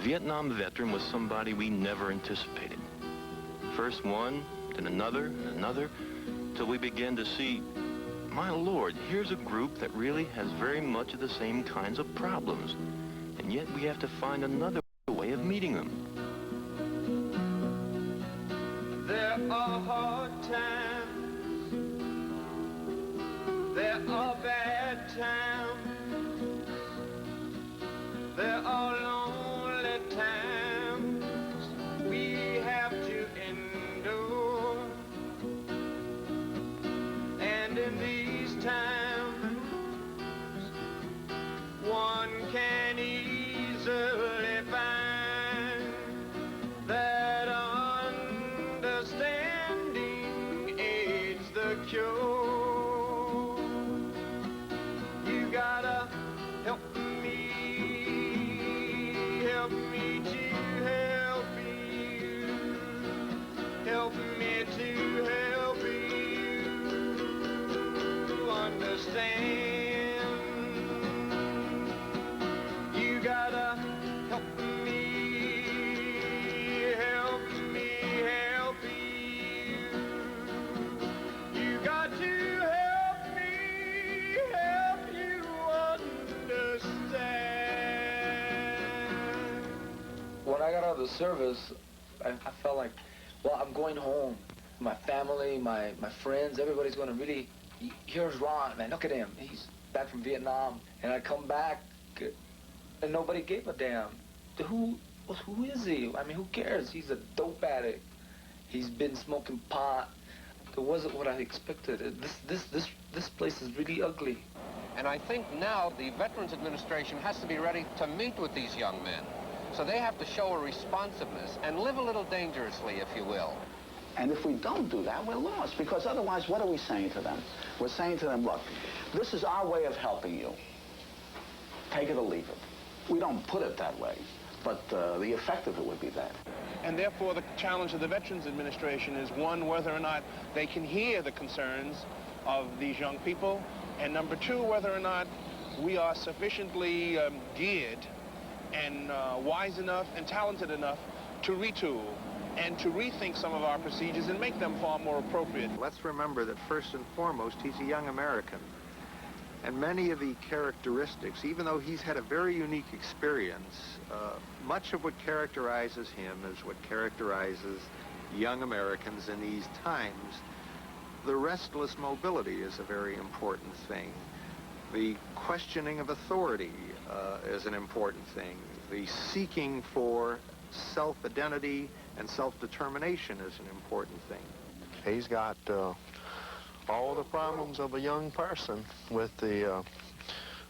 Vietnam veteran was somebody we never anticipated. First one, then another, and another, till we began to see, my Lord, here's a group that really has very much of the same kinds of problems. And yet we have to find another way of meeting them. There are hard times. There are bad times. There are lonely times we have to endure. And in these times, one can easily find that understanding aids the cure. You gotta help me to help you, help me to help you understand. You gotta help me help you. You got to help me help you understand. When I got out of the service, I felt like, well, I'm going home. My family, my friends, everybody's going to really, here's Ron, man, look at him. He's back from Vietnam. And I come back, and nobody gave a damn. Who is he? I mean, who cares? He's a dope addict. He's been smoking pot. It wasn't what I expected. This place is really ugly. And I think now the Veterans Administration has to be ready to meet with these young men. So they have to show a responsiveness and live a little dangerously, if you will. And if we don't do that, we're lost, because otherwise, what are we saying to them? We're saying to them, look, this is our way of helping you. Take it or leave it. We don't put it that way, but the effect of it would be that. And therefore, the challenge of the Veterans Administration is, one, whether or not they can hear the concerns of these young people, and number two, whether or not we are sufficiently geared and wise enough and talented enough to retool and to rethink some of our procedures and make them far more appropriate. Let's remember that first and foremost, he's a young American. And many of the characteristics, even though he's had a very unique experience, much of what characterizes him is what characterizes young Americans in these times. The restless mobility is a very important thing. The questioning of authority is an important thing. The seeking for self-identity and self-determination is an important thing. He's got all the problems of a young person with the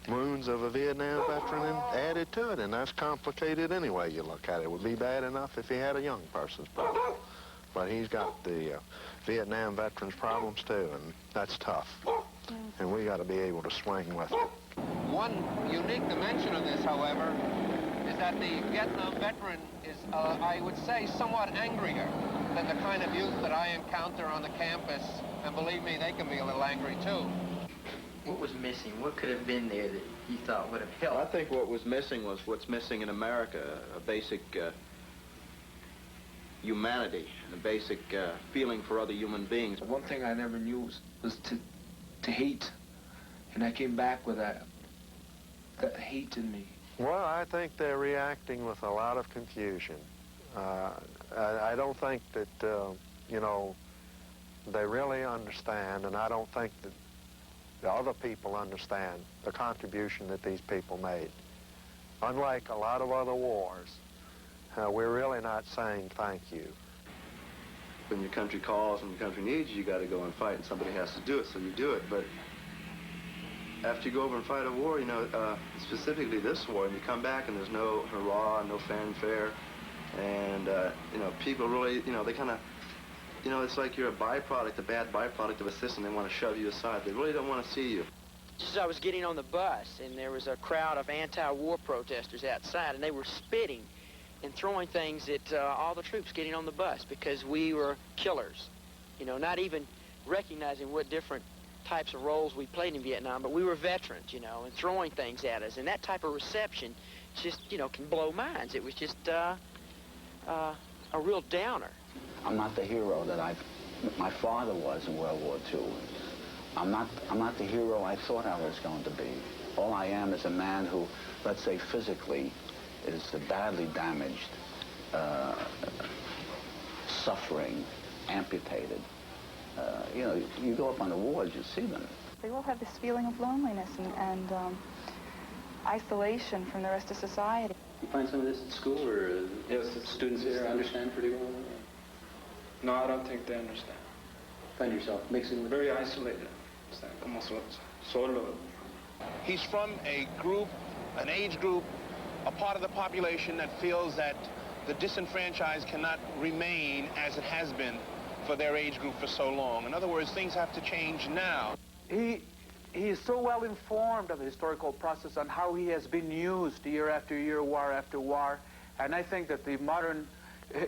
wounds of a Vietnam veteran added to it, and that's complicated any way you look at it. It would be bad enough if he had a young person's problem. But he's got the Vietnam veterans' problems too, and that's tough. And we got to be able to swing with it. One unique dimension of this, however, is that the Vietnam veteran is, I would say, somewhat angrier than the kind of youth that I encounter on the campus. And believe me, they can be a little angry too. What was missing? What could have been there that you thought would have helped? I think what was missing was what's missing in America, a basic humanity, a basic feeling for other human beings. One thing I never knew was to hate. And I came back with that hate in me. Well, I think they're reacting with a lot of confusion. I don't think that, you know, they really understand, and I don't think that the other people understand the contribution that these people made. Unlike a lot of other wars, we're really not saying thank you. When your country calls and your country needs you, you got to go and fight, and somebody has to do it, so you do it. But after you go over and fight a war, you know, specifically this war, and you come back and there's no hurrah, no fanfare, and, you know, people really, you know, they kind of, you know, it's like you're a byproduct, a bad byproduct of a system. They want to shove you aside. They really don't want to see you. Just as I was getting on the bus, and there was a crowd of anti-war protesters outside, and they were spitting and throwing things at all the troops getting on the bus because we were killers. You know, not even recognizing what different types of roles we played in Vietnam, but we were veterans, you know, and throwing things at us. And that type of reception just, you know, can blow minds. It was just a real downer. I'm not the hero that my father was in World War II. I'm not the hero I thought I was going to be. All I am is a man who, let's say physically, is badly damaged, suffering, amputated. You know, you go up on the wards, you see them. They all have this feeling of loneliness and isolation from the rest of society. You find some of this at school, or Yes, students here understand pretty well? No, I don't think they understand. Find yourself mixing with... Very isolated. Como solo. He's from a group, an age group, a part of the population that feels that the disenfranchised cannot remain as it has been for their age group for so long. In other words, things have to change now. He is so well informed of the historical process on how he has been used year after year, war after war, and I think that the modern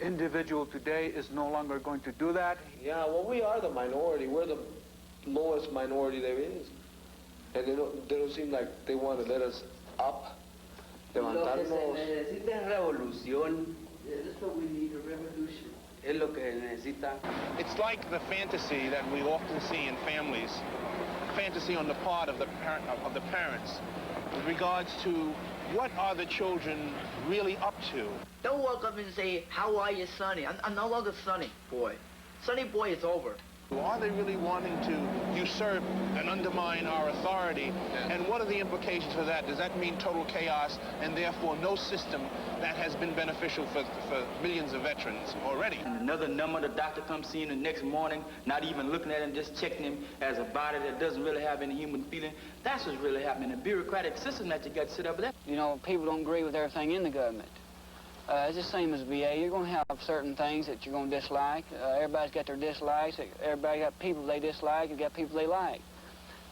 individual today is no longer going to do that. Yeah, well, we are the minority. We're the lowest minority there is. And they don't seem like they want to let us up. Levantarnos. Lo que se necesita es revolución. That's what we need, a revolution. Es lo que necesita. It's like the fantasy that we often see in families, fantasy on the part of the parents with regards to what are the children really up to. Don't walk up and say, how are you, Sonny? I'm no longer Sonny Boy. Sonny Boy is over. Are they really wanting to usurp and undermine our authority? Yeah. And what are the implications for that? Does that mean total chaos and therefore no system that has been beneficial for millions of veterans already? And another number, the doctor comes seeing the next morning, not even looking at him, just checking him as a body that doesn't really have any human feeling. That's what's really happening. The bureaucratic system that you got set up there. You know, people don't agree with everything in the government. It's the same as VA. You're going to have certain things that you're going to dislike. Everybody's got their dislikes. Everybody got people they dislike and got people they like.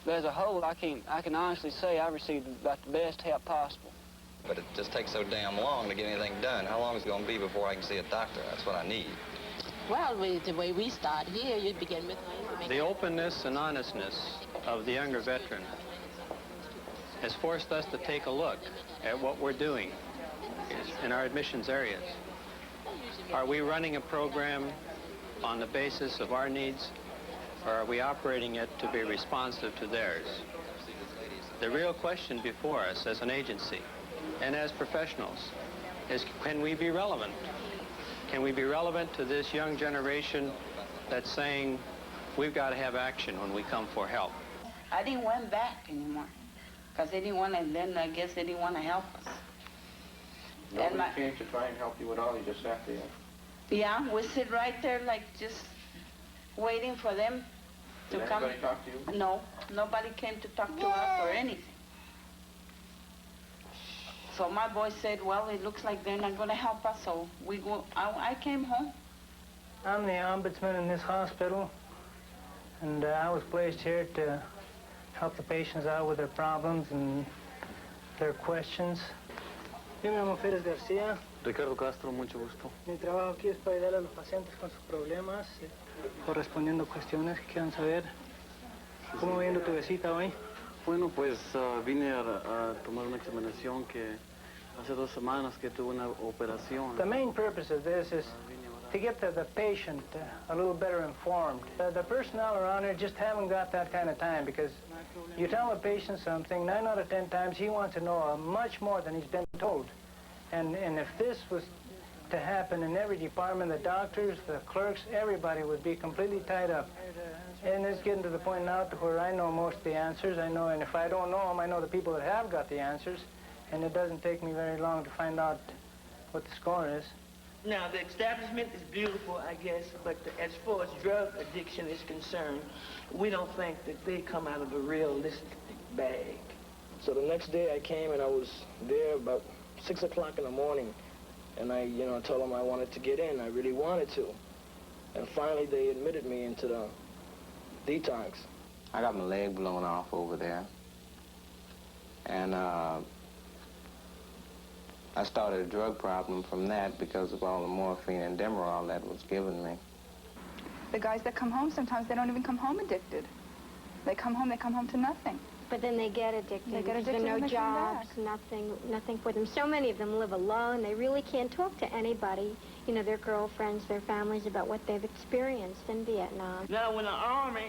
But as a whole, I can honestly say I've received about the best help possible. But it just takes so damn long to get anything done. How long is it going to be before I can see a doctor? That's what I need. Well, the way we start here, you'd begin with... The openness and honestness of the younger veteran has forced us to take a look at what we're doing in our admissions areas. Are we running a program on the basis of our needs, or are we operating it to be responsive to theirs? The real question before us as an agency and as professionals is, can we be relevant? Can we be relevant to this young generation that's saying we've got to have action when we come for help? I didn't want back anymore because they didn't want to, then I guess they didn't want to help us. Nobody came to try and help you at all, you just sat there. Yeah, we sit right there like just waiting for them to come. Did anybody talk to you? No, nobody came to talk to us or anything. So my boy said, well, it looks like they're not going to help us, so we go. I came home. I'm the ombudsman in this hospital, and I was placed here to help the patients out with their problems and their questions. Yo me llamo Félix García. Ricardo Castro, mucho gusto. Mi trabajo aquí es para ayudar a los pacientes con sus problemas, o respondiendo cuestiones que quieran saber. ¿Cómo viendo tu visita hoy? Bueno, pues vine a tomar una examinación que hace 2 semanas que tuve una operación. The main purpose of this is to get the patient a little better informed. The personnel around here just haven't got that kind of time, because you tell a patient something, 9 out of 10 times he wants to know much more than he's been told. And if this was to happen in every department, the doctors, the clerks, everybody would be completely tied up. And it's getting to the point now to where I know most of the answers. I know, and if I don't know them, I know the people that have got the answers. And it doesn't take me very long to find out what the score is. Now, the establishment is beautiful, I guess, but as far as drug addiction is concerned, we don't think that they come out of a realistic bag. So the next day I came and I was there about 6 o'clock in the morning, and I told them I wanted to get in. I really wanted to. And finally they admitted me into the detox. I got my leg blown off over there. And I started a drug problem from that because of all the morphine and Demerol that was given me. The guys that come home, sometimes they don't even come home addicted. They come home to nothing. But then they get addicted. They get because addicted there are and no they come jobs, nothing for them. So many of them live alone. They really can't talk to anybody, you know, their girlfriends, their families, about what they've experienced in Vietnam. Now, when the Army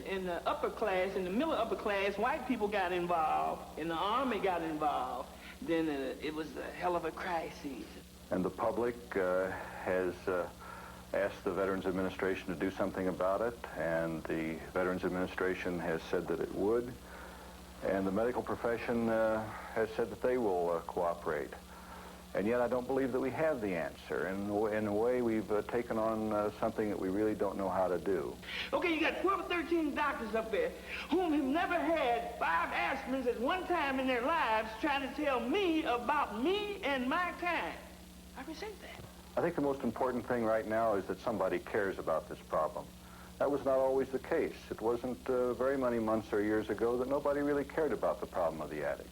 and the upper class and the middle upper class, white people got involved, and the Army got involved, then it was a hell of a crisis. And the public has asked the Veterans Administration to do something about it, and the Veterans Administration has said that it would, and the medical profession has said that they will cooperate. And yet I don't believe that we have the answer. In a way, we've taken on something that we really don't know how to do. Okay, you got 12 or 13 doctors up there whom have never had 5 aspirins at one time in their lives trying to tell me about me and my kind. I resent that. I think the most important thing right now is that somebody cares about this problem. That was not always the case. It wasn't very many months or years ago that nobody really cared about the problem of the addict.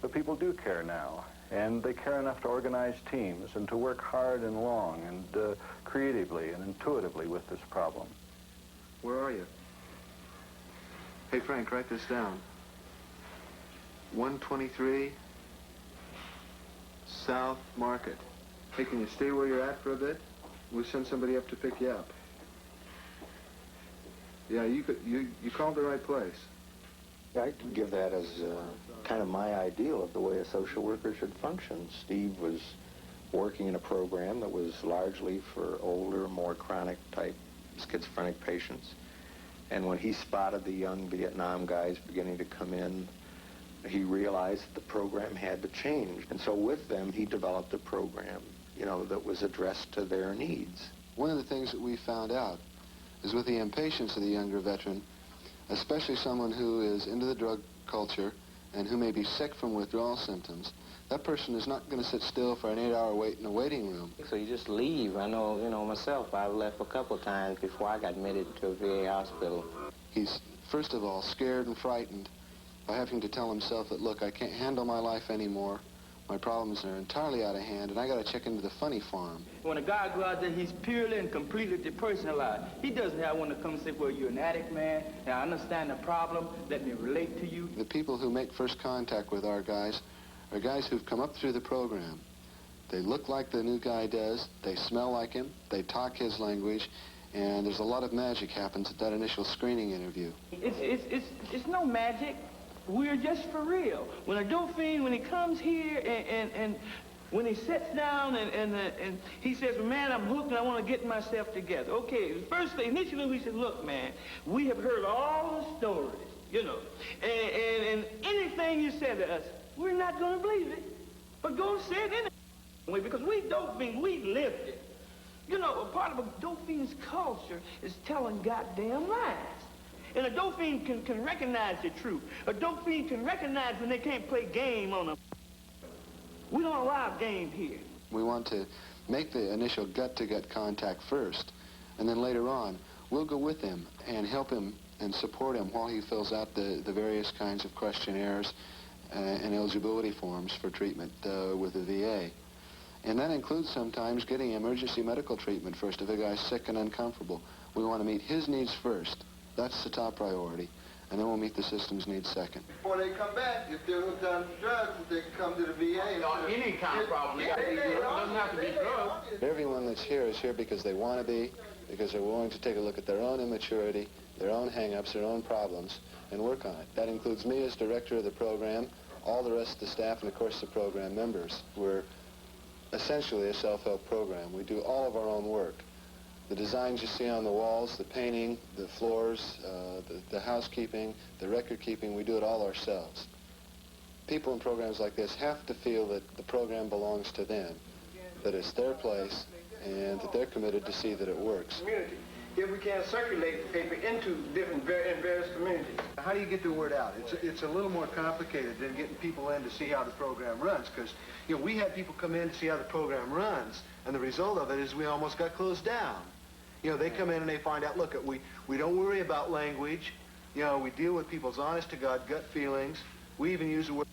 But people do care now, and they care enough to organize teams and to work hard and long and creatively and intuitively with this problem. Where are you? Hey, Frank, write this down. 123 South Market. Hey, can you stay where you're at for a bit? We'll send somebody up to pick you up. Yeah, you called the right place. I can give that as kind of my ideal of the way a social worker should function. Steve was working in a program that was largely for older, more chronic type schizophrenic patients. And when he spotted the young Vietnam guys beginning to come in, he realized that the program had to change. And so with them, he developed a program, you know, that was addressed to their needs. One of the things that we found out is with the impatience of the younger veteran, especially someone who is into the drug culture and who may be sick from withdrawal symptoms, that person is not going to sit still for an 8-hour wait in a waiting room. So you just leave. I know, you know, myself, I've left a couple of times before I got admitted to a VA hospital. He's, first of all, scared and frightened by having to tell himself that, look, I can't handle my life anymore. My problems are entirely out of hand, and I got to check into the funny farm. When a guy goes out there, he's purely and completely depersonalized. He doesn't have one to come and say, well, you're an addict, man. Now, I understand the problem. Let me relate to you. The people who make first contact with our guys are guys who've come up through the program. They look like the new guy does. They smell like him. They talk his language. And there's a lot of magic happens at that initial screening interview. It's no magic. We're just for real. When a dope fiend, when he comes here and when he sits down and he says, man, I'm hooked and I want to get myself together. Okay, first thing, initially he said, look, man, we have heard all the stories, you know, and anything you said to us, we're not going to believe it. But go say it anyway, because we dope fiends, we lived it. You know, a part of a dope fiend's culture is telling goddamn lies. And a dope fiend can recognize the truth. A dope fiend can recognize when they can't play game on them. We don't allow game here. We want to make the initial gut-to-gut contact first, and then later on, we'll go with him and help him and support him while he fills out the various kinds of questionnaires and eligibility forms for treatment with the VA. And that includes sometimes getting emergency medical treatment first if a guy's sick and uncomfortable. We want to meet his needs first. That's the top priority. And then we'll meet the system's needs second. Before they come back, if they're hooked on drugs, they can come to the VA. Any kind of problem. It doesn't have to be drugs. Everyone that's here is here because they want to be, because they're willing to take a look at their own immaturity, their own hang-ups, their own problems, and work on it. That includes me as director of the program, all the rest of the staff, and of course the program members. We're essentially a self-help program. We do all of our own work. The designs you see on the walls, the painting, the floors, the housekeeping, the record keeping, we do it all ourselves. People in programs like this have to feel that the program belongs to them, that it's their place, and that they're committed to see that it works. Community. If we can circulate the paper into different various communities. How do you get the word out? It's a little more complicated than getting people in to see how the program runs, because you know we had people come in to see how the program runs, and the result of it is we almost got closed down. You know, they come in and they find out, look, we don't worry about language. You know, we deal with people's honest-to-God gut feelings. We even use the word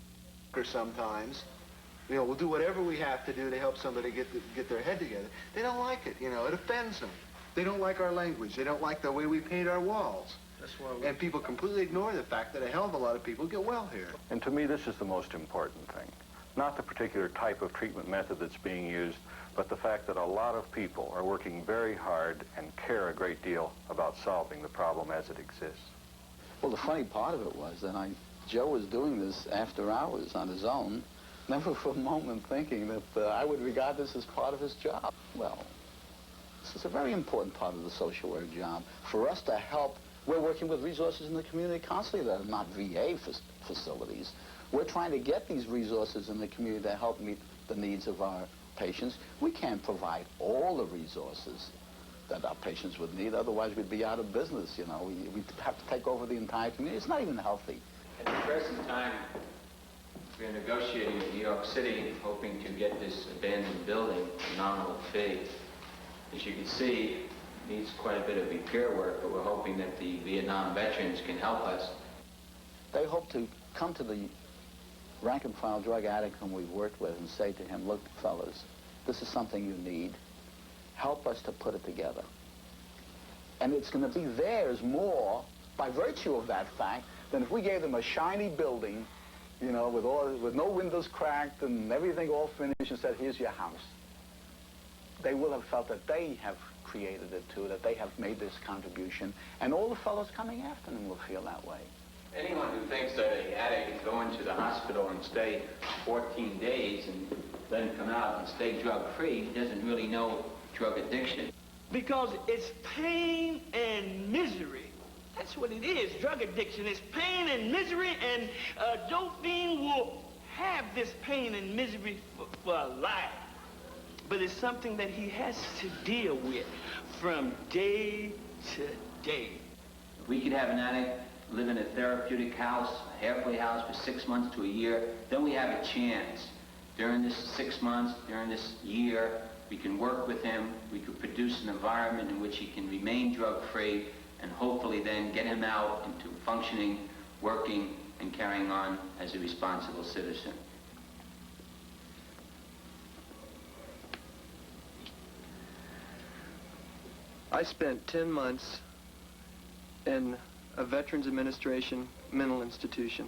sometimes. You know, we'll do whatever we have to do to help somebody get their head together. They don't like it, you know. It offends them. They don't like our language. They don't like the way we paint our walls. And people completely ignore the fact that a hell of a lot of people get well here. And to me, this is the most important thing. Not the particular type of treatment method that's being used, but the fact that a lot of people are working very hard and care a great deal about solving the problem as it exists. Well, the funny part of it was that Joe was doing this after hours on his own, never for a moment thinking that I would regard this as part of his job. Well, this is a very important part of the social work job. For us to help, we're working with resources in the community constantly that are not VA facilities. We're trying to get these resources in the community to help meet the needs of our patients. We can't provide all the resources that our patients would need, otherwise we'd be out of business, you know. We'd have to take over the entire community. It's not even healthy. At the present time, we're negotiating in New York City, hoping to get this abandoned building a nominal fee. As you can see, it needs quite a bit of repair work, but we're hoping that the Vietnam veterans can help us. They hope to come to the rank-and-file drug addict whom we've worked with and say to him, look, fellas, this is something you need. Help us to put it together. And it's going to be theirs more by virtue of that fact than if we gave them a shiny building, you know, with no windows cracked and everything all finished and said, here's your house. They will have felt that they have created it too, that they have made this contribution, and all the fellows coming after them will feel that way. Anyone who thinks that an addict can go into the hospital and stay 14 days and then come out and stay drug-free doesn't really know drug addiction. Because it's pain and misery. That's what it is. Drug addiction is pain and misery, and dopamine will have this pain and misery for life. But it's something that he has to deal with from day to day. If we could have an addict live in a therapeutic house, a halfway house for 6 months to a year, then we have a chance. During this 6 months, during this year, we can work with him, we could produce an environment in which he can remain drug-free, and hopefully then get him out into functioning, working, and carrying on as a responsible citizen. I spent 10 months in a Veterans Administration mental institution.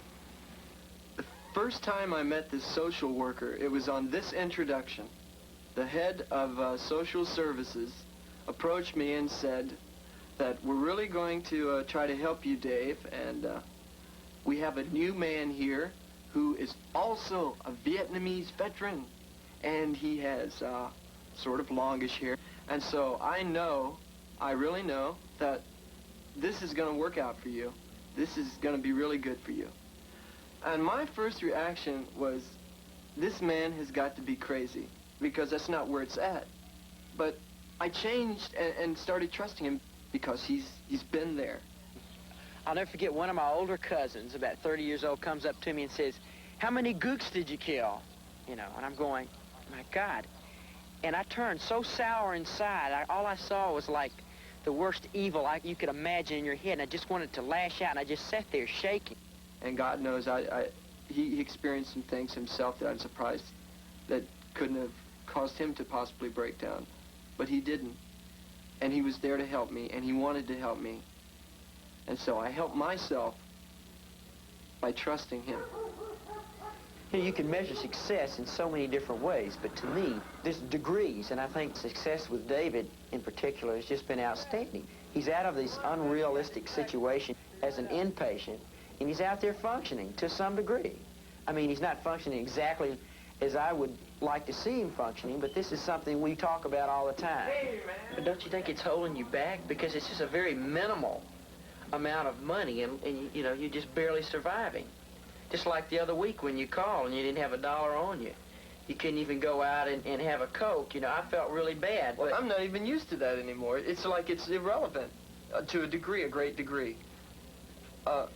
The first time I met this social worker, it was on this introduction. The head of social services approached me and said that we're really going to try to help you, Dave, and we have a new man here who is also a Vietnamese veteran, and he has sort of longish hair. And so I really know that this is going to work out for you. This is going to be really good for you. And my first reaction was, this man has got to be crazy, because that's not where it's at. But I changed and started trusting him because he's been there. I'll never forget, one of my older cousins, about 30 years old, comes up to me and says, how many gooks did you kill? You know, and I'm going, my God. And I turned so sour inside. All I saw was like the worst evil you could imagine in your head, and I just wanted to lash out, and I just sat there shaking. And God knows, he experienced some things himself that I'm surprised that couldn't have caused him to possibly break down. But he didn't. And he was there to help me, and he wanted to help me. And so I helped myself by trusting him. You know, you can measure success in so many different ways, but to me, there's degrees, and I think success with David in particular has just been outstanding. He's out of this unrealistic situation as an inpatient, and he's out there functioning to some degree. I mean, he's not functioning exactly as I would like to see him functioning, but this is something we talk about all the time. Hey, man. But don't you think it's holding you back? Because it's just a very minimal amount of money, and you know, you're just barely surviving. Just like the other week when you called and you didn't have $1 on you. You couldn't even go out and have a Coke. You know, I felt really bad. Well, I'm not even used to that anymore. It's like it's irrelevant to a degree, a great degree. But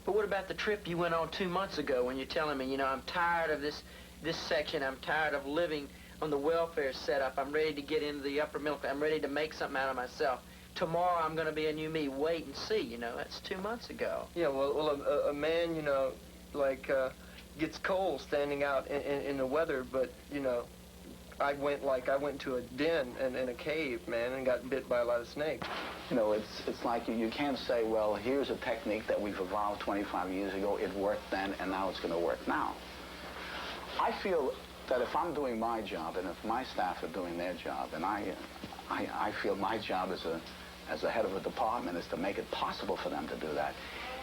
what about the trip you went on 2 months ago when you're telling me, you know, I'm tired of this section. I'm tired of living on the welfare setup. I'm ready to get into the upper middle class. I'm ready to make something out of myself. Tomorrow I'm going to be a new me. Wait and see, you know. That's 2 months ago. Yeah, well a man, you know, like gets cold standing out in the weather, but, you know, I went to a den and in a cave, man, and got bit by a lot of snakes. You know, it's like you can't say, well, here's a technique that we've evolved 25 years ago. It worked then, and now it's going to work now. I feel that if I'm doing my job, and if my staff are doing their job, and I feel my job as a head of a department is to make it possible for them to do that.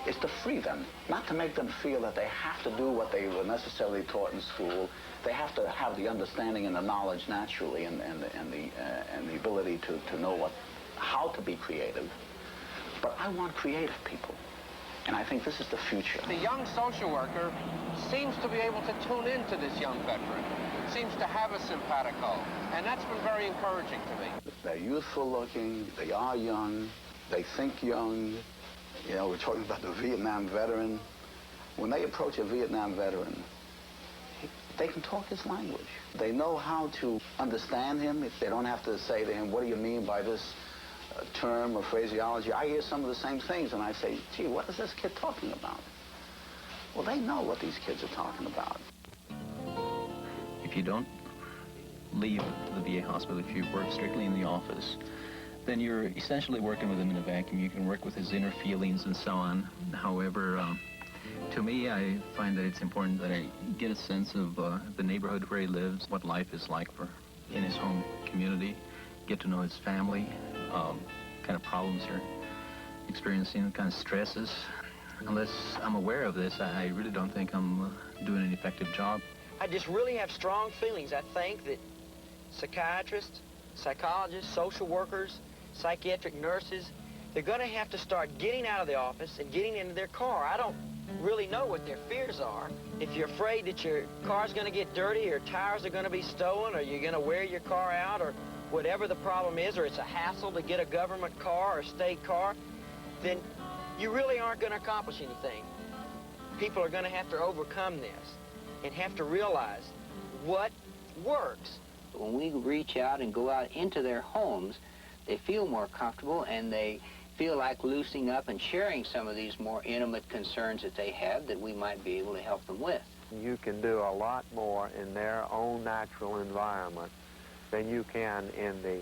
Is to free them, not to make them feel that they have to do what they were necessarily taught in school. They have to have the understanding and the knowledge naturally, and the ability to know how to be creative. But I want creative people, and I think this is the future. The young social worker seems to be able to tune into this young veteran. Seems to have a simpatico, and that's been very encouraging to me. They're youthful looking. They are young. They think young. You know, we're talking about the Vietnam veteran. When they approach a Vietnam veteran, they can talk his language. They know how to understand him. If they don't have to say to him, what do you mean by this term or phraseology? I hear some of the same things, and I say, gee, what is this kid talking about? Well, they know what these kids are talking about. If you don't leave the VA hospital, if you work strictly in the office, then you're essentially working with him in a vacuum. You can work with his inner feelings and so on. However, to me, I find that it's important that I get a sense of the neighborhood where he lives, what life is like in his home community, get to know his family, kind of problems they're experiencing, kind of stresses. Unless I'm aware of this, I really don't think I'm doing an effective job. I just really have strong feelings. I think that psychiatrists, psychologists, social workers, psychiatric nurses, they're going to have to start getting out of the office and getting into their car. I don't really know what their fears are. If you're afraid that your car's going to get dirty or tires are going to be stolen or you're going to wear your car out or whatever the problem is, or it's a hassle to get a government car or a state car, then you really aren't going to accomplish anything. People are going to have to overcome this and have to realize what works. When we reach out and go out into their homes, they feel more comfortable and they feel like loosening up and sharing some of these more intimate concerns that they have that we might be able to help them with. You can do a lot more in their own natural environment than you can in the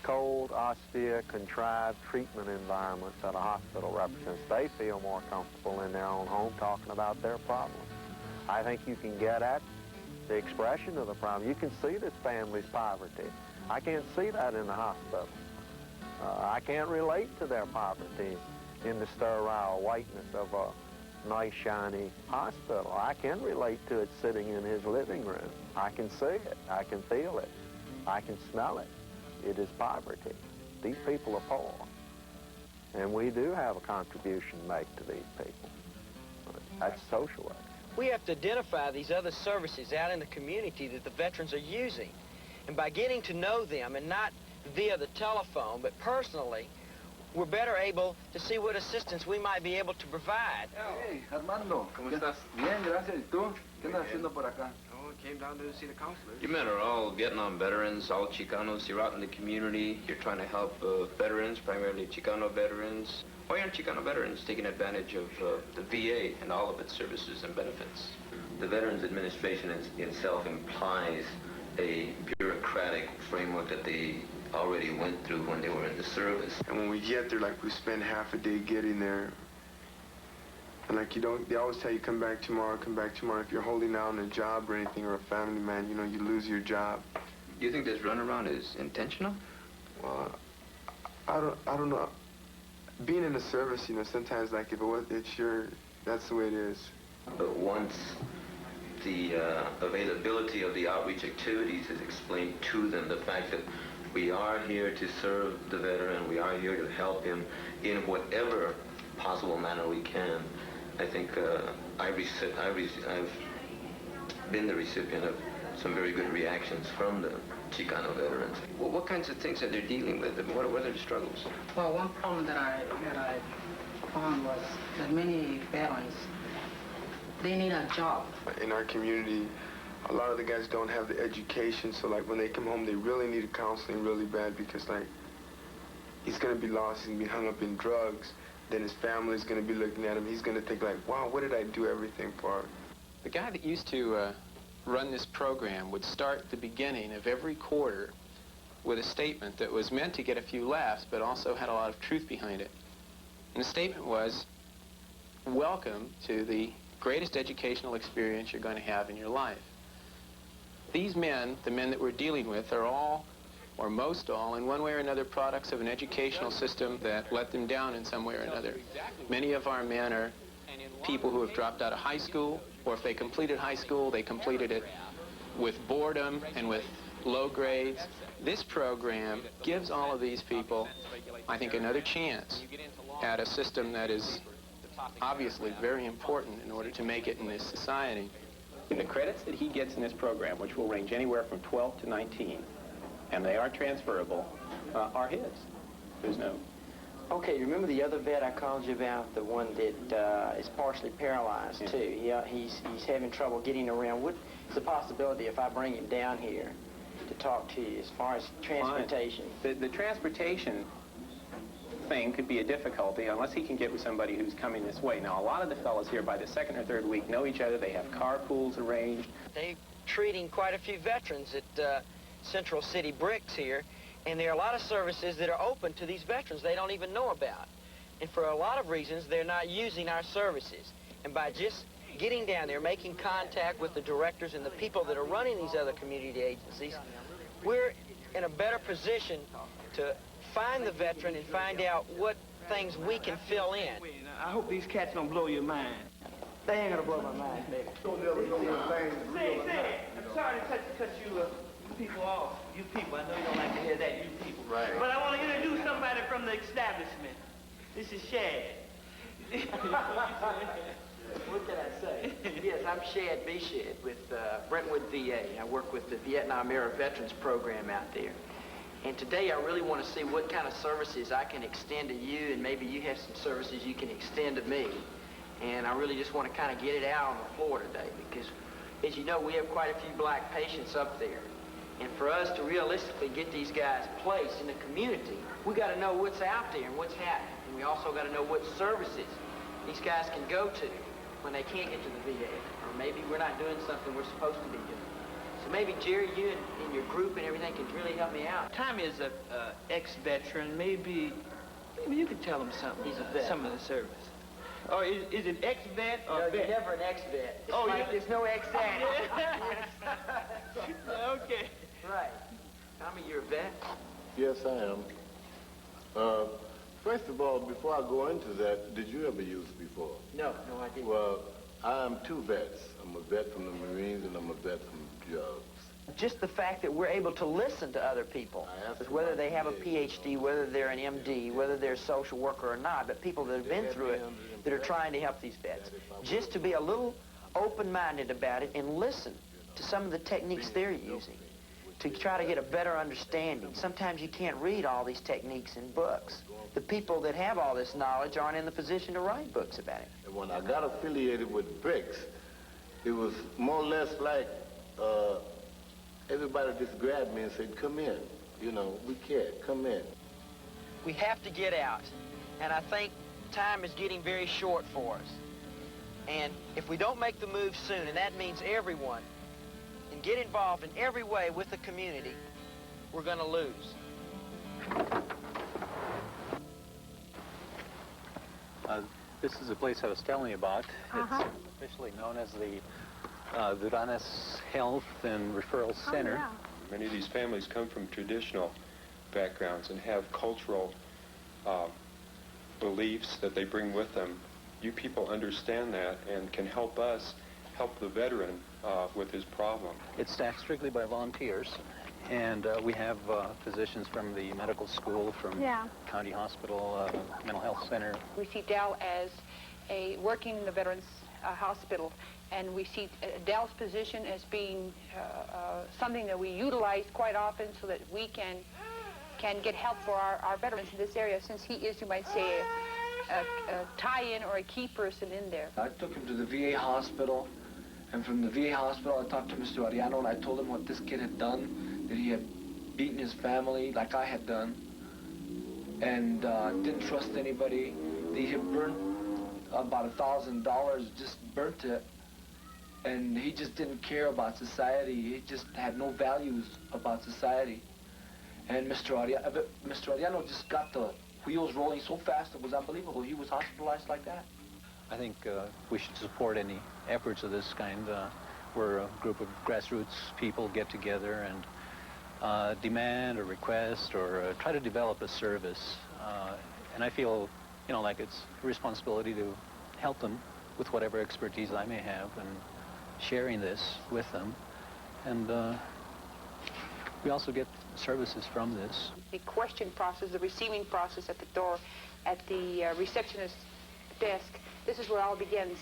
cold, austere, contrived treatment environments that a hospital represents. They feel more comfortable in their own home talking about their problems. I think you can get at the expression of the problem. You can see this family's poverty. I can't see that in the hospital. I can't relate to their poverty in the sterile whiteness of a nice, shiny hospital. I can relate to it sitting in his living room. I can see it. I can feel it. I can smell it. It is poverty. These people are poor. And we do have a contribution to make to these people. That's social work. We have to identify these other services out in the community that the veterans are using. And by getting to know them, and not via the telephone, but personally, we're better able to see what assistance we might be able to provide. Hey, Armando. ¿Cómo estás? Bien, gracias. ¿Y tú? ¿Qué andas haciendo por acá? Oh, came down to see the counselor. You men are all Vietnam veterans, all Chicanos. You're out in the community. You're trying to help veterans, primarily Chicano veterans. Why aren't Chicano veterans taking advantage of the VA and all of its services and benefits? The Veterans Administration itself implies a bureaucratic framework that they already went through when they were in the service. And when we get there, like, we spend half a day getting there. And like, they always tell you, come back tomorrow, come back tomorrow. If you're holding down a job or anything, or a family man, you know, you lose your job. Do you think this runaround is intentional? Well, I don't know. Being in the service, you know, sometimes, like, if that's the way it is. But once the availability of the outreach activities is explained to them, the fact that we are here to serve the veteran, we are here to help him in whatever possible manner we can, I think I've been the recipient of some very good reactions from the Chicano veterans. Well, what kinds of things are they dealing with? What are their struggles? Well, one problem that I found was that many veterans, they need a job. In our community, a lot of the guys don't have the education, so like when they come home, they really need counseling really bad because like he's gonna be lost, he's gonna be hung up in drugs, then his family's gonna be looking at him, he's gonna think like, wow, what did I do everything for? The guy that used to run this program would start the beginning of every quarter with a statement that was meant to get a few laughs, but also had a lot of truth behind it. And the statement was, welcome to the greatest educational experience you're going to have in your life. These men, the men that we're dealing with, are all, or most all, in one way or another, products of an educational system that let them down in some way or another. Many of our men are people who have dropped out of high school, or if they completed high school, they completed it with boredom and with low grades. This program gives all of these people, I think, another chance at a system that is obviously very important in order to make it in this society. The credits that he gets in this program, which will range anywhere from 12 to 19, and they are transferable, are his. There's no... Okay, you remember the other vet I called you about, the one that is partially paralyzed, too? He's having trouble getting around. What is the possibility if I bring him down here to talk to you as far as transportation? The transportation thing could be a difficulty unless he can get with somebody who's coming this way. Now, a lot of the fellows here by the second or third week know each other. They have carpools arranged. They're treating quite a few veterans at Central City Bricks here, and there are a lot of services that are open to these veterans they don't even know about. And for a lot of reasons, they're not using our services. And by just getting down there, making contact with the directors and the people that are running these other community agencies, we're in a better position to find the veteran and find out what things we can fill in. I hope these cats don't blow your mind. They ain't gonna blow my mind, baby. Say, I'm sorry to cut you people off. You people, I know you don't like to hear that, you people. Right. But I want to introduce somebody from the establishment. This is Shad. What can I say? Yes, I'm Shad B. Shad with Brentwood VA. I work with the Vietnam-era Veterans Program out there. And today I really want to see what kind of services I can extend to you, and maybe you have some services you can extend to me. And I really just want to kind of get it out on the floor today because, as you know, we have quite a few black patients up there. And for us to realistically get these guys placed in the community, we got to know what's out there and what's happening. And we also got to know what services these guys can go to when they can't get to the VA. Or maybe we're not doing something we're supposed to be doing. So maybe, Jerry, you and your group and everything can really help me out. Tommy is a ex-veteran. Maybe you could tell him something. He's a vet. Some of the service. Oh, is it ex-vet or No, vet? you're never an ex-vet. It's Oh, like there's no ex-vet. Okay. Right. Tommy, you're a vet? Yes, I am. First of all, before I go into that, did you ever use before? No, I didn't. Well, I am two vets. I'm a vet from the Marines and I'm a vet from Jobs. Just the fact that we're able to listen to other people, whether they have a PhD, whether they're an MD, whether they're a social worker or not, but people that have been through it that are trying to help these vets. Just to be a little open-minded about it and listen to some of the techniques they're using to try to get a better understanding. Sometimes you can't read all these techniques in books. The people that have all this knowledge aren't in the position to write books about it. And when I got affiliated with Bricks, it was more or less like everybody just grabbed me and said, come in. You know, we care, come in. We have to get out, and I think time is getting very short for us. And if we don't make the move soon, and that means everyone, and get involved in every way with the community, we're going to lose. This is the place I was telling you about. It's officially known as the Duranes Health and Referral Center. Many of these families come from traditional backgrounds and have cultural beliefs that they bring with them. You people understand that and can help us help the veteran with his problem. It's staffed strictly by volunteers, and we have physicians from the medical school, from county hospital, mental health center. We see Dell as working in the Veterans Hospital, and we see Dell's position as being something that we utilize quite often so that we can get help for our veterans in this area, since he is, you might say, a tie-in or a key person in there. I took him to the VA hospital, and from the VA hospital I talked to Mr. Ariano, and I told him what this kid had done, that he had beaten his family like I had done, and didn't trust anybody. He had burned about $1,000, just burnt it, and he just didn't care about society. He just had no values about society. And Mr. Arellano just got the wheels rolling so fast it was unbelievable. He was hospitalized like that. I think we should support any efforts of this kind where a group of grassroots people get together and demand or request or try to develop a service. And I feel, you know, like it's a responsibility to help them with whatever expertise I may have and sharing this with them. And we also get services from this. The question process, the receiving process at the door, at the receptionist's desk, this is where all begins.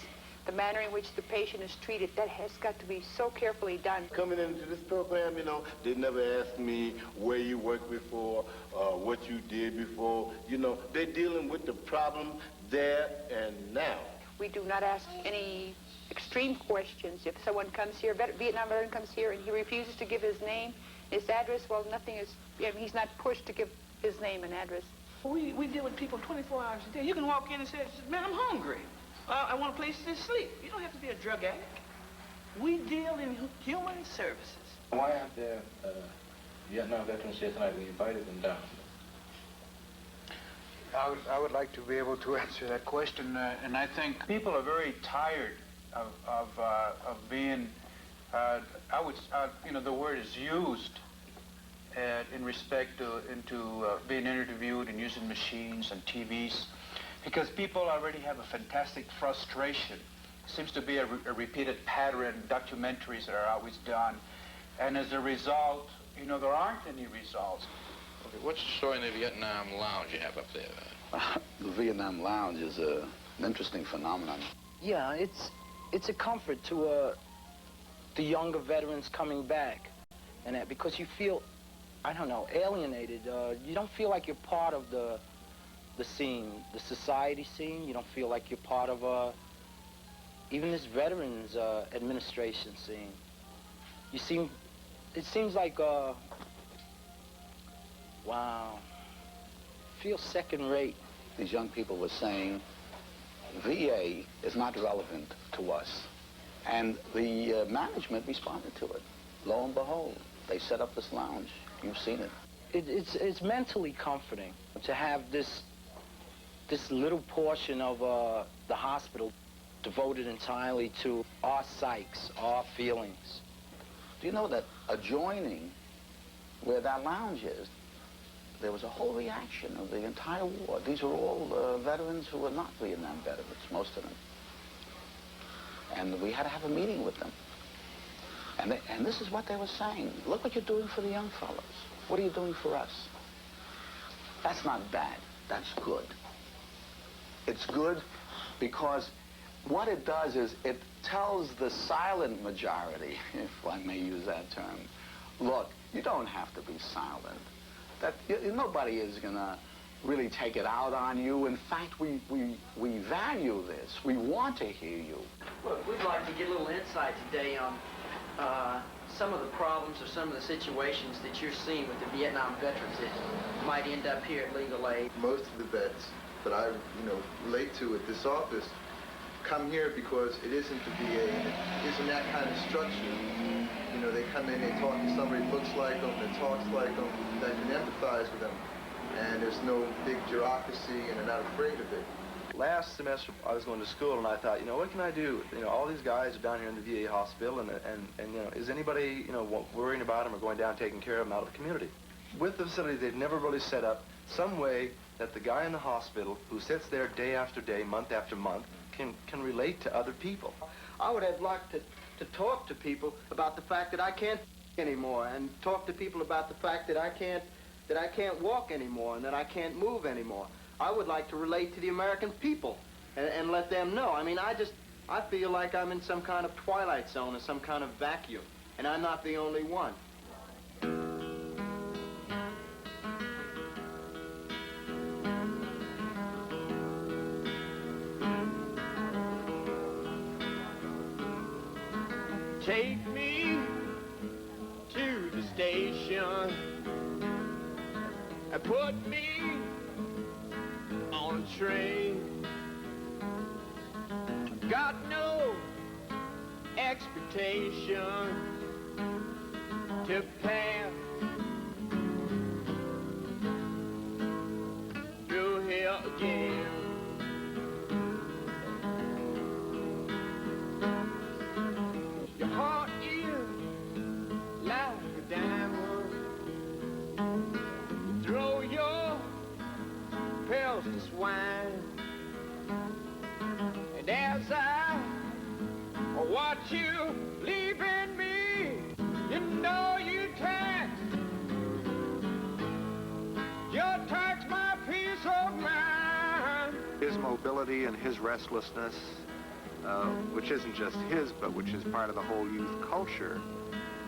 The manner in which the patient is treated, that has got to be so carefully done. Coming into this program, you know, they never asked me where you worked before, what you did before. You know, they're dealing with the problem there and now. We do not ask any extreme questions. If someone comes here, a Vietnam veteran comes here and he refuses to give his name, his address, well, nothing is, he's not pushed to give his name and address. We deal with people 24 hours a day. You can walk in and say, man, I'm hungry. I want a place to sleep. You don't have to be a drug addict. We deal in human services. Why aren't there Vietnam veterans here tonight? We invited them down. I would like to be able to answer that question, and I think people are very tired of being, you know, the word is used in respect to being interviewed and using machines and TVs, because people already have a fantastic frustration. Seems to be a repeated pattern in documentaries that are always done, and as a result, you know, there aren't any results. Okay, what's the story in the Vietnam Lounge you have up there? The Vietnam Lounge is an interesting phenomenon. Yeah, it's a comfort to the younger veterans coming back, and that because you feel, I don't know, alienated. You don't feel like you're part of the scene, the society scene. You don't feel like you're part of even this veterans administration scene. It seems like wow, feels second rate. These young people were saying, VA is not relevant to us. And the management responded to it. Lo and behold, they set up this lounge. You've seen it. It's mentally comforting to have this little portion of the hospital devoted entirely to our psyches, our feelings. Do you know that adjoining where that lounge is, there was a whole reaction of the entire war. These were all veterans who were not Vietnam veterans, most of them. And we had to have a meeting with them. And this is what they were saying. Look what you're doing for the young fellows. What are you doing for us? That's not bad. That's good. It's good because what it does is it tells the silent majority, if I may use that term, look, you don't have to be silent. That nobody is going to really take it out on you. In fact, we value this. We want to hear you. Look, we'd like to get a little insight today on some of the problems or some of the situations that you're seeing with the Vietnam veterans that might end up here at Legal Aid. Most of the vets that I, relate to at this office come here because it isn't the VA, and it isn't that kind of structure. They come in, they talk to somebody who looks like them, that talks like them, that can empathize with them. And there's no big bureaucracy, and they're not afraid of it. Last semester, I was going to school, and I thought, what can I do? All these guys are down here in the VA hospital, and is anybody, worrying about them or going down taking care of them out of the community? With the facility, they've never really set up some way that the guy in the hospital who sits there day after day, month after month, can relate to other people. I would have liked to talk to people about the fact that I can't anymore, and talk to people about the fact that I can't walk anymore and that I can't move anymore. I would like to relate to the American people and let them know. I mean, I feel like I'm in some kind of twilight zone or some kind of vacuum, and I'm not the only one. Take me to the station and put me on a train. Got no expectation to pass through here again. Your heart is like a diamond. Throw your pearls to swine. And as I watch you leaving me, you know you tax my peace of mind. His mobility and his restlessness, which isn't just his, but which is part of the whole youth culture,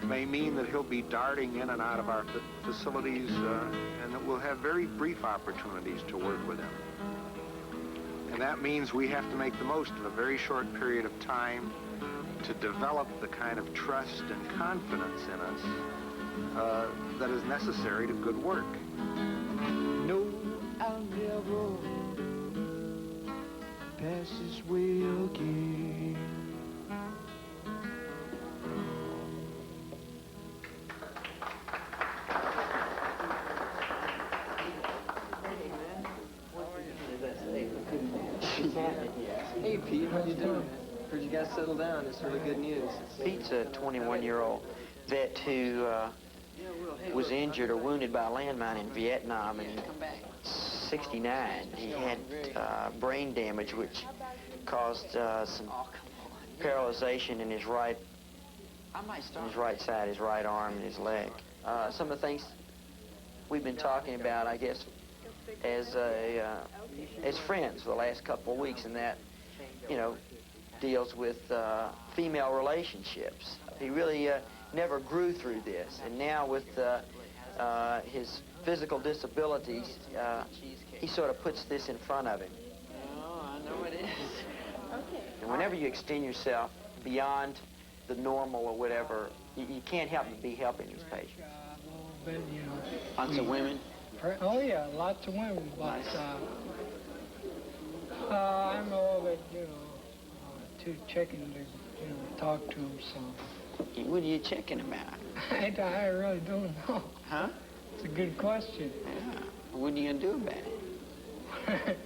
may mean that he'll be darting in and out of our facilities and that we'll have very brief opportunities to work with him. And that means we have to make the most of a very short period of time to develop the kind of trust and confidence in us that is necessary to good work. No, I'll never pass this way again. Hey, Pete, how you doing? Heard you guys settled down. It's really good news. Pete's a 21-year-old vet who was injured or wounded by a landmine in Vietnam in '69. He had brain damage, which caused some paralyzation in his right side, his right arm, and his leg. Some of the things we've been talking about, I guess, as friends for the last couple of weeks, and that, you know, deals with female relationships. He really never grew through this, and now with his physical disabilities, he sort of puts this in front of him. Oh, I know it is. Okay. And whenever you extend yourself beyond the normal or whatever, you can't help but be helping these patients. Lots of women? Oh, yeah, lots of women, but I'm a little bit, too chicken to, talk to them, so. What are you checking about? I really don't know. Huh? It's a good question. Yeah. What are you going to do about it?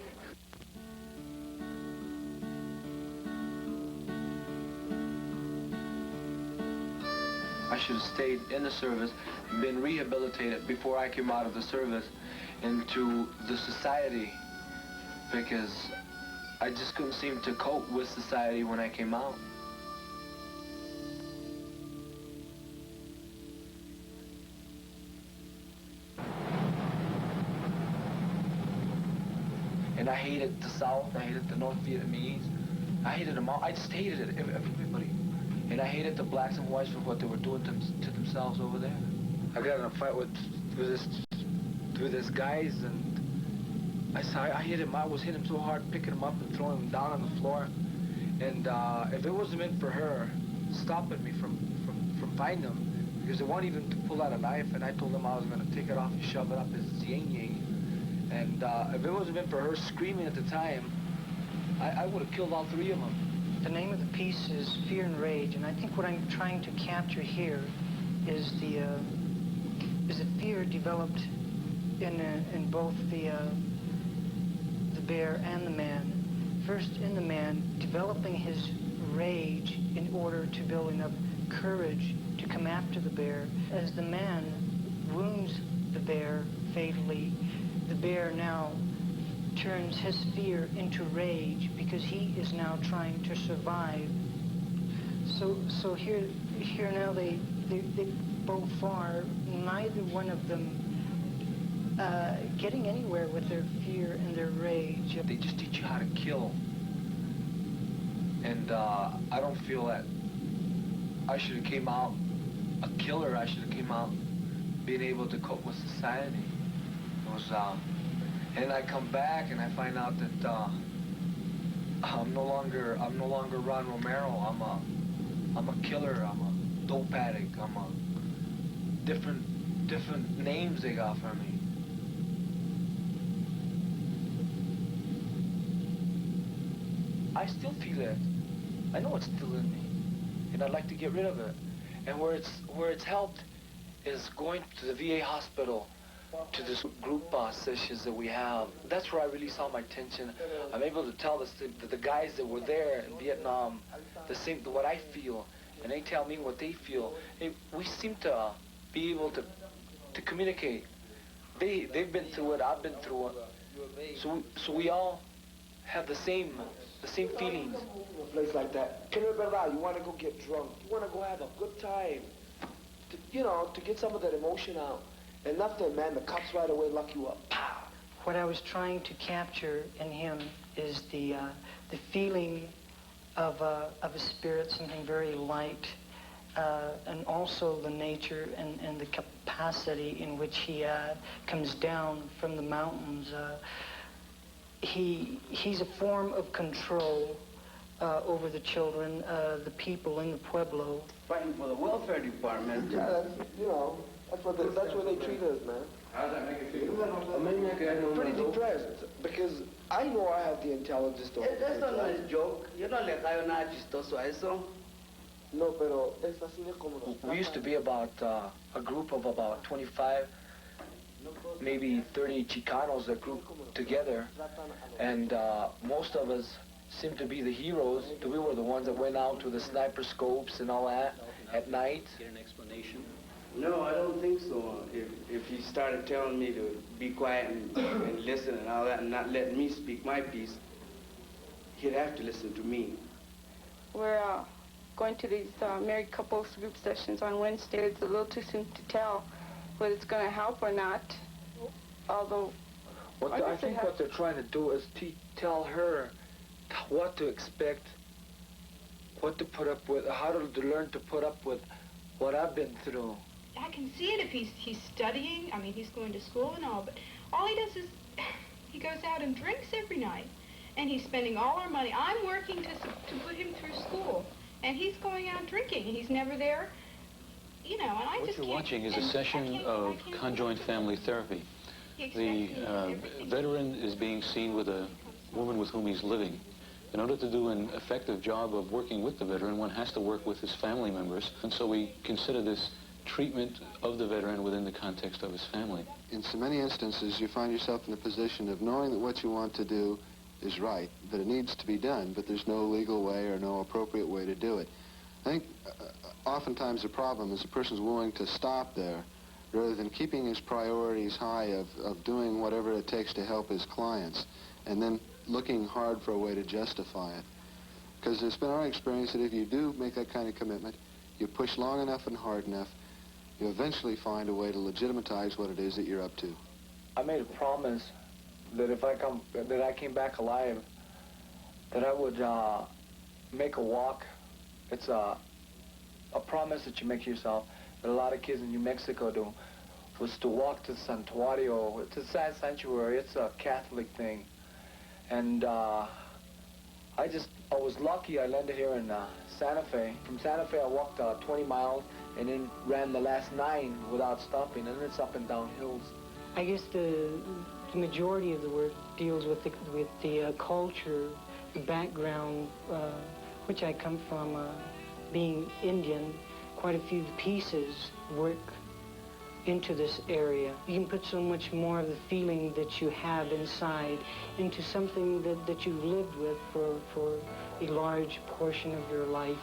I should have stayed in the service and been rehabilitated before I came out of the service into the society, because I just couldn't seem to cope with society when I came out. And I hated the South, I hated the North Vietnamese, I hated them all. I just hated it, everybody. And I hated the blacks and whites for what they were doing to themselves over there. I got in a fight with this guys, and I hit him. I was hitting him so hard, picking him up and throwing him down on the floor. And if it wasn't meant for her stopping me from fighting him, because they wanted even to pull out a knife, and I told them I was going to take it off and shove it up his yin-yang. And if it wasn't meant for her screaming at the time, I would have killed all three of them. The name of the piece is Fear and Rage, and I think what I'm trying to capture here is the fear developed in both the bear and the man. First, in the man, developing his rage in order to build enough courage to come after the bear. As the man wounds the bear fatally, the bear now turns his fear into rage because he is now trying to survive. So here now they both are, neither one of them getting anywhere with their fear and their rage. They just teach you how to kill. And I don't feel that I should have came out a killer. I should have came out being able to cope with society. It was, and I come back and I find out that I'm no longer Ron Romero. I'm a killer. I'm a dope addict. I'm a different names they got for me. I still feel it. I know it's still in me. and I'd like to get rid of it. And where it's helped is going to the VA hospital, to this group sessions that we have. That's where I really saw my tension. I'm able to tell the guys that were there in Vietnam what I feel, and they tell me what they feel. We seem to be able to communicate. They've been through it, I've been through it. So we all have the same feelings. A place like that. You want to go get drunk. You want to go have a good time. To get some of that emotion out. And nothing, man, the cops right away lock you up. Pow! What I was trying to capture in him is the feeling of a spirit, something very light, and also the nature and the capacity in which he comes down from the mountains. He's a form of control over the children, the people in the Pueblo. Fighting for the welfare department. Yeah, that's what they treat us, man. How does that make you feel? I'm pretty depressed because I know I have the intelligence to... That's not a joke. You're not like I nada chistoso a eso. No, pero es así como... We used to be about a group of about 25, maybe 30 Chicanos that grouped together, and most of us seemed to be the heroes. We were the ones that went out with the sniper scopes and all that at night. Get an explanation? No, I don't think so. If he started telling me to be quiet and listen and all that and not let me speak my piece, he'd have to listen to me. We're going to these married couples group sessions on Wednesday. It's a little too soon to tell whether it's going to help or not, although... I think what they're trying to do is tell her what to expect, what to put up with, how to learn to put up with what I've been through. I can see it if he's studying. I mean, he's going to school and all, but all he does is he goes out and drinks every night, and he's spending all our money. I'm working to put him through school, and he's going out drinking, and he's never there, and I what just you're can't... watching is a session of conjoint family therapy. The veteran is being seen with a woman with whom he's living. In order to do an effective job of working with the veteran, one has to work with his family members, and so we consider this treatment of the veteran within the context of his family. In so many instances, you find yourself in a position of knowing that what you want to do is right, that it needs to be done, but there's no legal way or no appropriate way to do it. I think oftentimes the problem is the person's willing to stop there rather than keeping his priorities high of doing whatever it takes to help his clients, and then looking hard for a way to justify it. Because it's been our experience that if you do make that kind of commitment, you push long enough and hard enough, you eventually find a way to legitimatize what it is that you're up to. I made a promise that if I came back alive, that I would make a walk. It's a promise that you make to yourself, that a lot of kids in New Mexico do, was to walk to Santuario. It's a sad sanctuary. It's a Catholic thing. And I was lucky. I landed here in Santa Fe. From Santa Fe, I walked 20 miles and then ran the last 9 without stopping, and it's up and down hills. I guess the majority of the work deals with the culture, the background, which I come from, being Indian. Quite a few pieces work into this area. You can put so much more of the feeling that you have inside into something that you've lived with for a large portion of your life.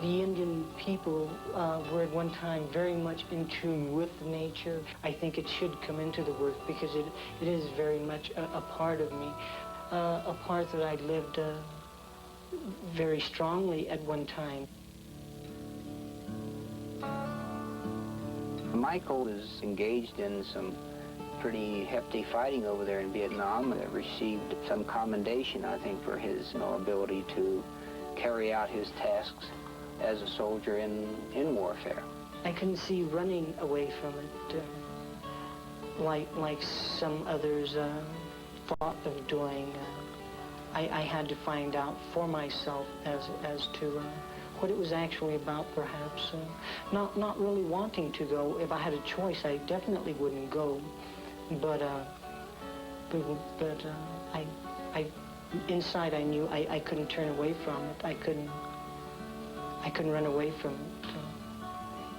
The Indian people were at one time very much in tune with nature. I think it should come into the work because it is very much a part of me, a part that I lived very strongly at one time. Michael is engaged in some pretty hefty fighting over there in Vietnam and received some commendation, I think, for his ability to carry out his tasks as a soldier in warfare. I couldn't see running away from it like some others thought of doing. I had to find out for myself as to what it was actually about, perhaps. Not really wanting to go. If I had a choice, I definitely wouldn't go. But inside I knew I couldn't turn away from it. I I couldn't run away from.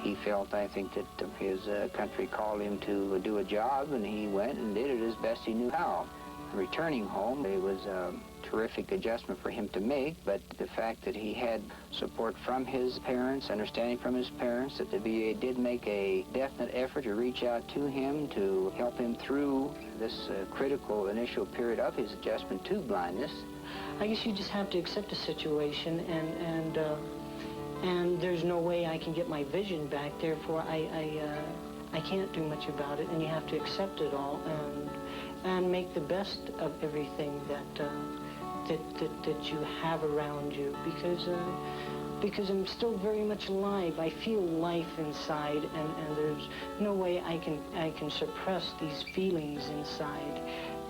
He felt, I think, that his country called him to do a job, and he went and did it as best he knew how. Returning home, it was a terrific adjustment for him to make, but the fact that he had support from his parents, understanding from his parents, that the VA did make a definite effort to reach out to him to help him through this critical initial period of his adjustment to blindness. I guess you just have to accept the situation, and there's no way I can get my vision back. Therefore, I can't do much about it, and you have to accept it all and make the best of everything that you have around you, because I'm still very much alive. I feel life inside, and there's no way I can suppress these feelings inside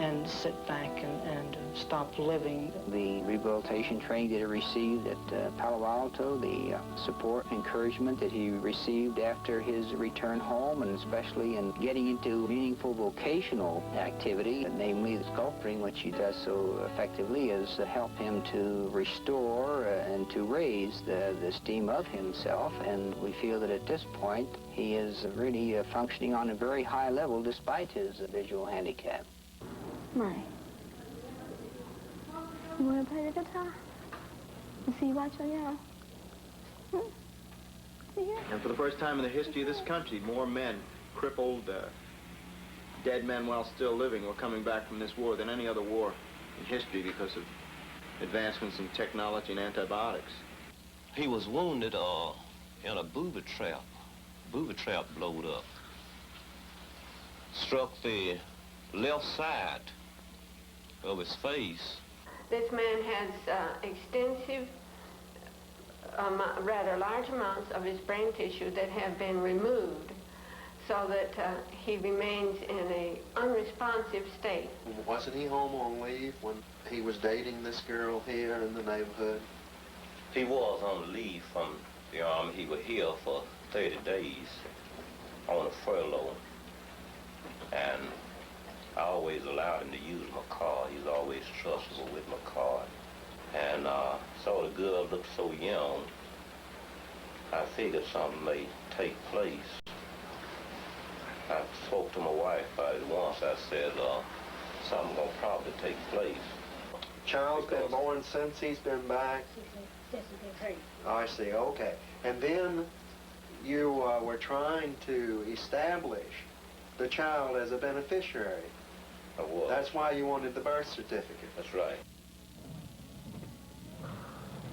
and sit back and stop living. The rehabilitation training that he received at Palo Alto, the support and encouragement that he received after his return home, and especially in getting into meaningful vocational activity, namely the sculpturing, which he does so effectively, has helped him to restore and to raise the esteem of himself. And we feel that at this point, he is really functioning on a very high level despite his visual handicap. Murray, you want to play the guitar? And see what you know? Yeah. And for the first time in the history of this country, more men, crippled, dead men while still living, were coming back from this war than any other war in history because of advancements in technology and antibiotics. He was wounded in a booby trap. Booby trap blowed up. Struck the left side of his face. This man has extensive, rather large amounts of his brain tissue that have been removed so that he remains in an unresponsive state. Wasn't he home on leave when he was dating this girl here in the neighborhood? He was on leave from the Army. He was here for 30 days on a furlough. And I always allowed him to use my car. He's always trustable with my car. And saw the girl looked so young, I figured something may take place. I spoke to my wife about it once. I said, something gonna probably take place. Child's been born since he's been back? I see, okay. And then you were trying to establish the child as a beneficiary. I was. That's why you wanted the birth certificate. That's right.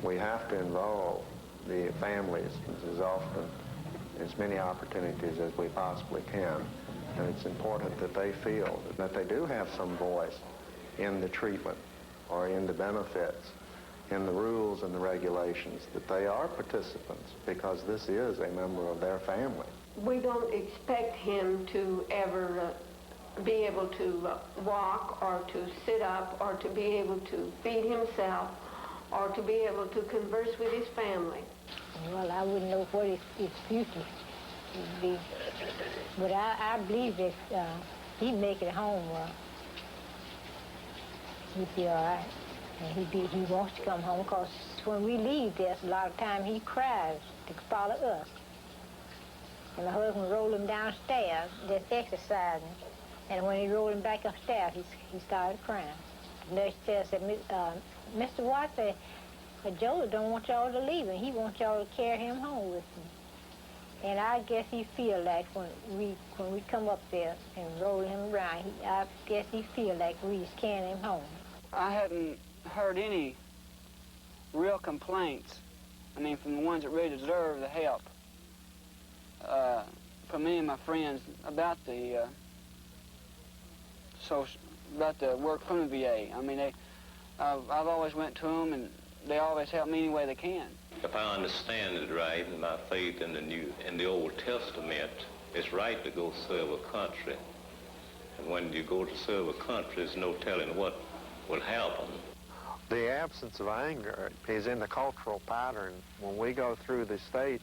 We have to involve the families as often, as many opportunities as we possibly can. And it's important that they feel that they do have some voice in the treatment or in the benefits, in the rules and the regulations, that they are participants because this is a member of their family. We don't expect him to ever be able to walk or to sit up or to be able to feed himself or to be able to converse with his family. Well, I wouldn't know what his future would be, but I believe that he'd make it home. He'd be all right. And he wants to come home because when we leave, there's a lot of time he cries to follow us. And my husband rolled him downstairs, just exercising. And when he rolled him back upstairs, he started crying. The nurse said, Mr. Watts, Joe don't want y'all to leave him. He wants y'all to carry him home with him. And I guess he feel like when we come up there and roll him around, I guess he feel like we just carrying him home. I hadn't heard any real complaints, I mean, from the ones that really deserve the help, from me and my friends about the work from the VA. I mean, I've always went to them, and they always help me any way they can. If I understand it right, and my faith in the Old Testament, it's right to go serve a country. And when you go to serve a country, there's no telling what will happen. The absence of anger is in the cultural pattern. When we go through the state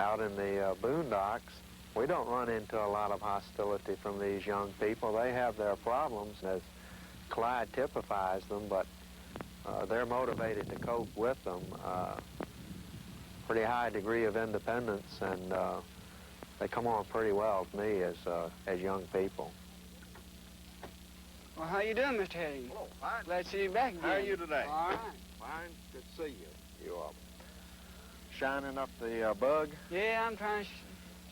out in the boondocks, we don't run into a lot of hostility from these young people. They have their problems, as Clyde typifies them, but they're motivated to cope with them. pretty high degree of independence, and they come on pretty well with me as young people. Well, how you doing, Mr. Heading? Hello, fine. Glad to see you back again. How are you today? All right. Fine. Good to see you. You shining up the bug? Yeah, I'm trying to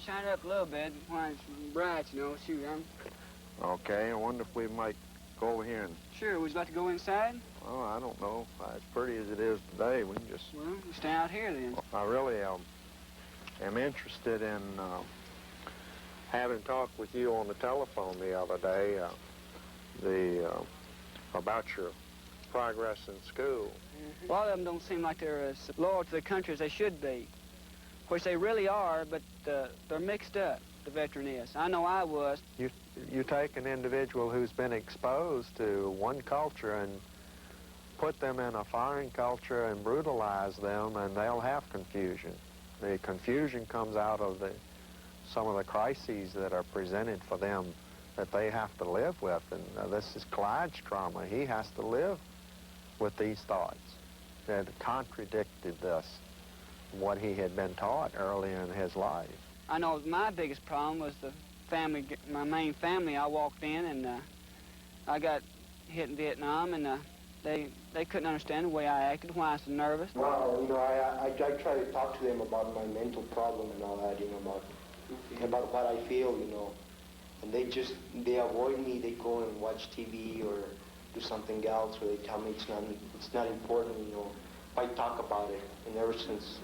shine it up a little bit when it's bright, you know. Shoot, Okay, I wonder if we might go over here and... Sure, would you like to go inside? Well, I don't know. As pretty as it is today, we can just... Well, you stay out here then. I really am interested in having talked with you on the telephone the other day about your progress in school. A lot of them don't seem like they're as loyal to the country as they should be, which they really are, but they're mixed up, the veteran is. I know I was. You take an individual who's been exposed to one culture and put them in a foreign culture and brutalize them, and they'll have confusion. The confusion comes out of some of the crises that are presented for them that they have to live with. And this is Clyde's trauma. He has to live with these thoughts that contradicted what he had been taught early in his life. I know my biggest problem was the family, my main family. I walked in and I got hit in Vietnam, and they couldn't understand the way I acted, why I was so nervous. Well, you know, I try to talk to them about my mental problem and all that, you know, about what I feel, you know. And they avoid me. They go and watch TV or do something else, or they tell me it's not important, you know. Why talk about it? And ever since,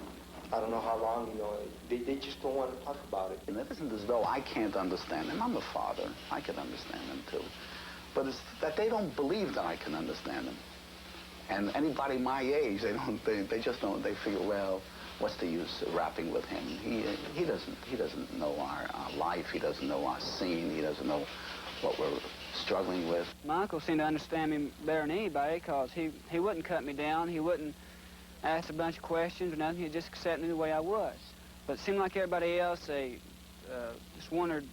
I don't know how long, you know, they just don't want to talk about it. And it isn't as though I can't understand them. I'm a father. I can understand them too. But it's that they don't believe that I can understand them. And anybody my age, they just don't, they figure, well, what's the use of rapping with him? He doesn't know our life. He doesn't know our scene. He doesn't know what we're struggling with. My uncle seemed to understand me better than anybody, because he wouldn't cut me down. He wouldn't ask a bunch of questions or nothing. He'd just accept me the way I was. But it seemed like everybody else, they just wondered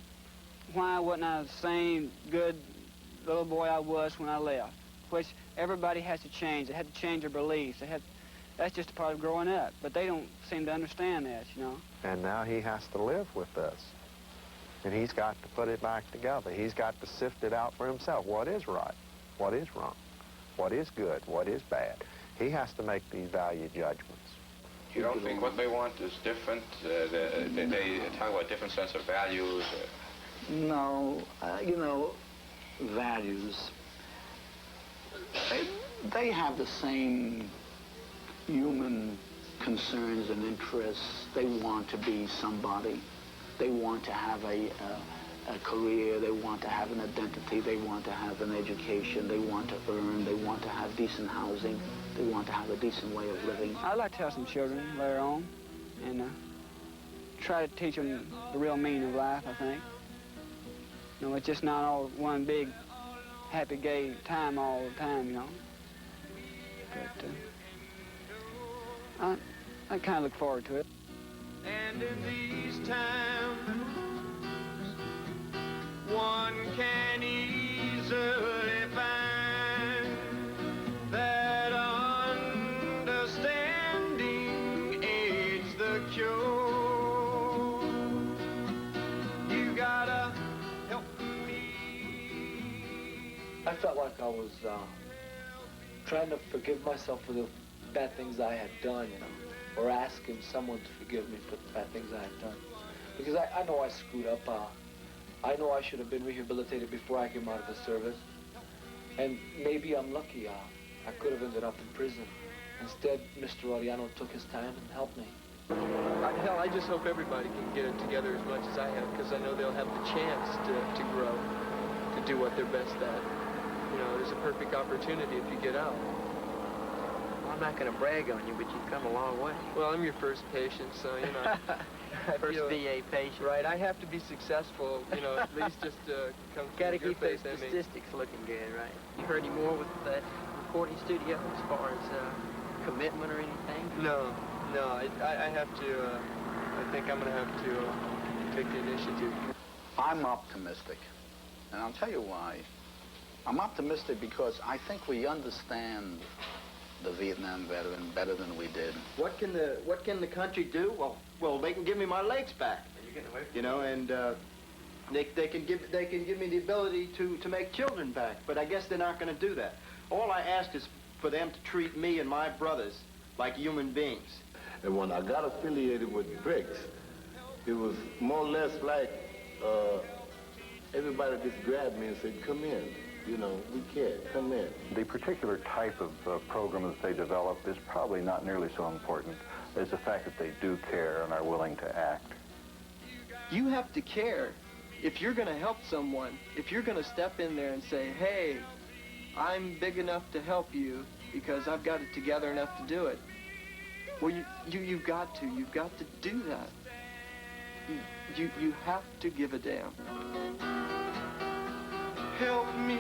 why wasn't I the same good little boy I was when I left, which everybody has to change. They had to change their beliefs. That's just a part of growing up, but they don't seem to understand that, you know. And now he has to live with this. And he's got to put it back together. He's got to sift it out for himself. What is right? What is wrong? What is good? What is bad? He has to make these value judgments. You don't think what they want is different? They talk about different sets of values? No, you know, values, they have the same human concerns and interests. They want to be somebody. They want to have a career. They want to have an identity. They want to have an education. They want to earn. They want to have decent housing. They want to have a decent way of living. I'd like to have some children later on and try to teach them the real meaning of life, I think. You know, it's just not all one big happy, gay time all the time, you know. But I kind of look forward to it. And in these times, one can easily find that understanding aids the cure. You gotta help me. I felt like I was trying to forgive myself for the bad things I had done, you know, or asking someone to forgive me for the bad things I had done. Because I know I screwed up. I know I should have been rehabilitated before I came out of the service. And maybe I'm lucky. I could have ended up in prison. Instead, Mr. Ariano took his time and helped me. Hell, I just hope everybody can get it together as much as I have, because I know they'll have the chance to grow, to do what they're best at. You know, there's a perfect opportunity if you get out. I'm not going to brag on you, but you've come a long way. Well, I'm your first patient, so, you know. First VA patient. Right, I have to be successful, you know, at least just come Got to through keep those your face, statistics looking good, right? You heard any more with that recording studio as far as commitment or anything? No, I have to, I think I'm going to have to take the initiative. I'm optimistic, and I'll tell you why. I'm optimistic because I think we understand the Vietnam veteran better than we did. What can the country do? Well, they can give me my legs back. You know, and they can give me the ability to make children back. But I guess they're not going to do that. All I ask is for them to treat me and my brothers like human beings. And when I got affiliated with BRICS, it was more or less like everybody just grabbed me and said, come in. You know, we care. Come in. The particular type of program that they develop is probably not nearly so important as the fact that they do care and are willing to act. You have to care. If you're going to help someone, if you're going to step in there and say, hey, I'm big enough to help you because I've got it together enough to do it, well, you've got to do that. You have to give a damn. Help me